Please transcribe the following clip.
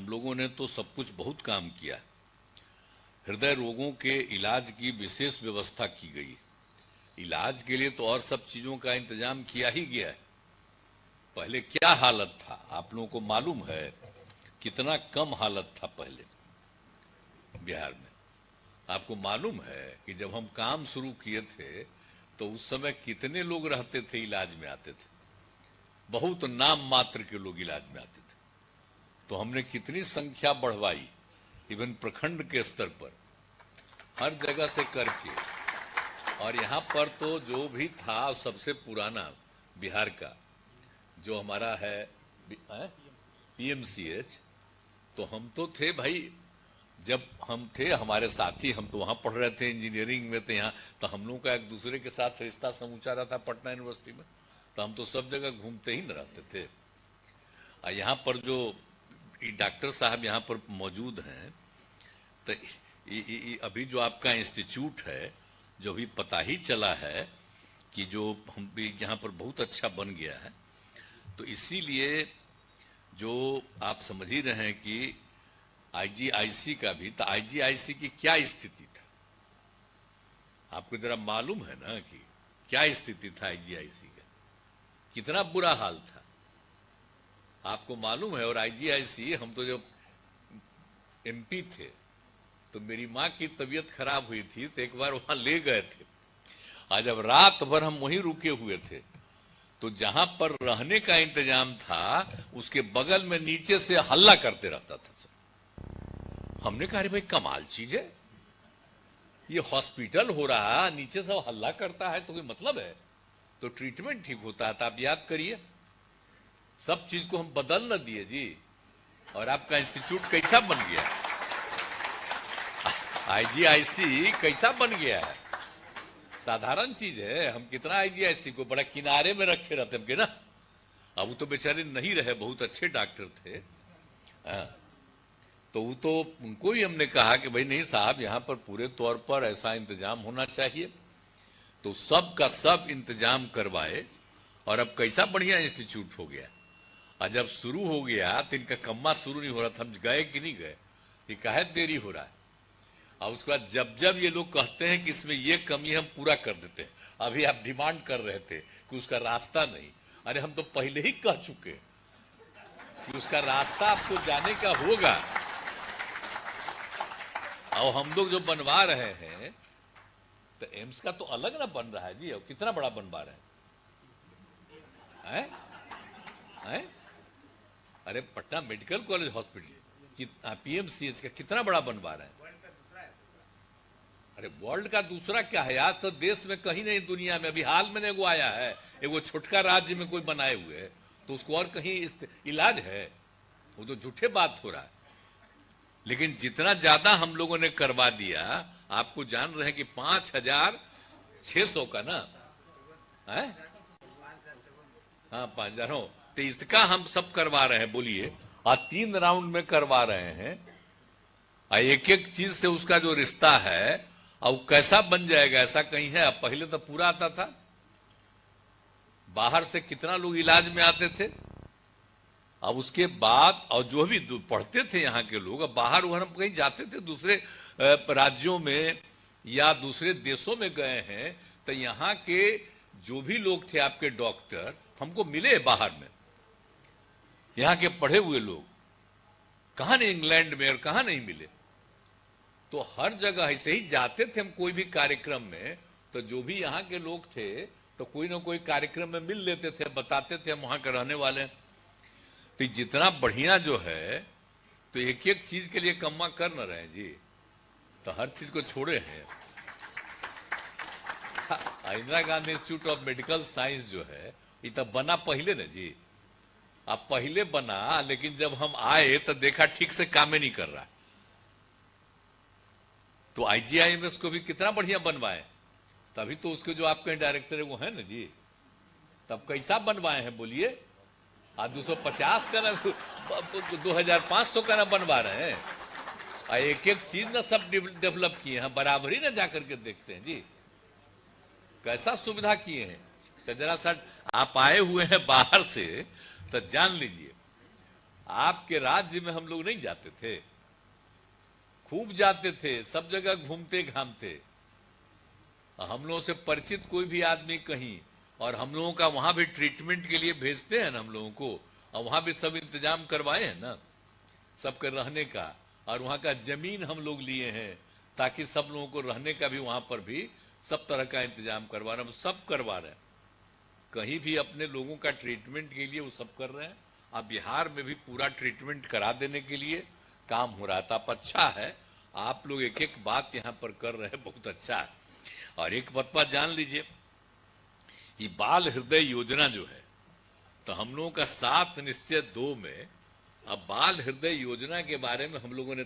हम लोगों ने तो सब कुछ बहुत काम किया। हृदय रोगों के इलाज की विशेष व्यवस्था की गई। इलाज के लिए तो और सब चीजों का इंतजाम किया ही गया है। पहले क्या हालत था आप लोगों को मालूम है? कितना कम हालत था पहले बिहार में। आपको मालूम है कि जब हम काम शुरू किए थे तो उस समय कितने लोग रहते थे, इलाज में आते थे? बहुत नाम मात्र के लोग इलाज में आते थे। तो हमने कितनी संख्या बढ़वाई, इवन प्रखंड के स्तर पर हर जगह से करके। और यहाँ पर तो जो भी था सबसे पुराना बिहार का जो हमारा है पीएमसीएच, तो हम तो थे भाई। जब हम थे, हमारे साथी, हम तो वहां पढ़ रहे थे, इंजीनियरिंग में थे यहाँ, तो हम लोगों का एक दूसरे के साथ रिश्ता समूचा रहा था पटना यूनिवर्सिटी में। तो हम तो सब जगह घूमते ही न रहते थे। और यहाँ पर जो डॉक्टर साहब यहाँ पर मौजूद हैं, तो अभी जो आपका इंस्टीट्यूट है, जो भी पता ही चला है कि जो हम भी यहाँ पर बहुत अच्छा बन गया है, तो इसीलिए जो आप समझ ही रहे हैं कि आईजीआईसी का भी, तो आईजीआईसी की क्या स्थिति था आपको जरा मालूम है ना कि क्या स्थिति था आईजीआईसी का? कितना बुरा हाल था आपको मालूम है। और आईजीआईसी, हम तो जब एमपी थे तो मेरी माँ की तबीयत खराब हुई थी, तो एक बार वहां ले गए थे। आज जब रात भर हम वहीं रुके हुए थे, तो जहां पर रहने का इंतजाम था उसके बगल में नीचे से हल्ला करते रहता था। हमने कहा अरे भाई कमाल चीज है, ये हॉस्पिटल हो रहा, नीचे से हल्ला करता है तो कोई मतलब है? तो ट्रीटमेंट ठीक होता है। तो आप याद करिए, सब चीज को हम बदल न दिए जी। और आपका इंस्टीट्यूट कैसा बन गया, आईजीआईसी कैसा बन गया है? साधारण चीज है। हम कितना आईजीआईसी को बड़ा किनारे में रखे रहते हैं ना। अब वो तो बेचारे नहीं रहे, बहुत अच्छे डॉक्टर थे। तो वो तो उनको ही हमने कहा कि भाई नहीं साहब, यहाँ पर पूरे तौर पर ऐसा इंतजाम होना चाहिए। तो सब का सब इंतजाम करवाए और अब कैसा बढ़िया इंस्टीट्यूट हो गया। और जब शुरू हो गया तो इनका कम्मा शुरू नहीं हो रहा था। हम गए कि नहीं गए, ये काहे देरी हो रहा है। और उसके बाद जब जब ये लोग कहते हैं कि इसमें ये कमी हम पूरा कर देते हैं, अभी आप डिमांड कर रहे थे कि उसका रास्ता नहीं। अरे हम तो पहले ही कह चुके कि उसका रास्ता आपको जाने का होगा। और हम लोग जो बनवा रहे हैं, तो एम्स का तो अलग ना बन रहा है जी। और कितना बड़ा बनवा रहे हैं, हैं? अरे Patna medical college hospital, PMCH का कितना बड़ा बनवा रहे हैं। अरे वर्ल्ड का दूसरा क्या है, आज तो देश में कहीं नहीं दुनिया में। अभी हाल में वो आया है, वो छोटका राज्य में कोई बनाए हुए है, तो उसको और कहीं इलाज है? वो तो झूठे बात हो रहा है। लेकिन जितना ज्यादा हम लोगों ने करवा दिया, आपको जान रहे हैं कि 5,600 का ना है, हाँ 5,000 हो, तो इसका हम सब करवा रहे हैं। बोलिए, और 3 राउंड में करवा रहे हैं। और एक एक चीज से उसका जो रिश्ता है, और कैसा बन जाएगा ऐसा कहीं है? पहले तो पूरा आता था, बाहर से कितना लोग इलाज में आते थे। अब उसके बाद, और जो भी पढ़ते थे यहाँ के लोग, अब बाहर वहां हम कहीं जाते थे, दूसरे राज्यों में या दूसरे देशों में गए हैं, तो यहाँ के जो भी लोग थे आपके डॉक्टर, हमको मिले बाहर में। यहाँ के पढ़े हुए लोग कहां नहीं, इंग्लैंड में और कहां नहीं मिले। तो हर जगह ऐसे ही जाते थे हम कोई भी कार्यक्रम में, तो जो भी यहाँ के लोग थे तो कोई ना कोई कार्यक्रम में मिल लेते थे, बताते थे हम वहां के रहने वाले हैं। तो जितना बढ़िया जो है, तो एक एक चीज के लिए कम्मा कर न रहे जी, तो हर चीज को छोड़े हैं। Indira Gandhi institute of medical science जो है, ये तो बना पहले ना जी। अब पहले बना, लेकिन जब हम आए तो देखा ठीक से काम ही नहीं कर रहा। तो आईजीआईएमएस को भी कितना बढ़िया बनवाए, तभी तो उसके जो आपके डायरेक्टर है वो है ना जी। तब कैसा बनवाए हैं बोलिए? आज 250 का ना 2,500 का ना बनवा रहे हैं। और एक एक चीज ना सब डेवलप किए हैं, बराबरी ना जाकर के देखते हैं जी, कैसा सुविधा किए हैं। तो जरा सा आप आए हुए हैं बाहर से, तो जान लीजिए आपके राज्य में हम लोग नहीं जाते थे, खूब जाते थे, सब जगह घूमते घामते। हम लोगों से परिचित कोई भी आदमी कहीं, और हम लोगों का वहां भी ट्रीटमेंट के लिए भेजते हैं ना हम लोगों को, और वहां भी सब इंतजाम करवाए हैं ना सबके रहने का, और वहां का जमीन हम लोग लिए हैं ताकि सब लोगों को रहने का भी वहां पर भी सब तरह का इंतजाम करवा रहे हैं, सब करवा रहे हैं। कहीं भी अपने लोगों का ट्रीटमेंट के लिए वो सब कर रहे हैं। अब बिहार में भी पूरा ट्रीटमेंट करा देने के लिए काम हो रहा था। अब अच्छा है, आप लोग एक एक बात यहाँ पर कर रहे हैं, बहुत अच्छा है। और एक बात जान लीजिए, ये बाल हृदय योजना जो है, तो हम लोगों का 7 निश्चय 2 में अब बाल हृदय योजना के बारे में हम लोगों ने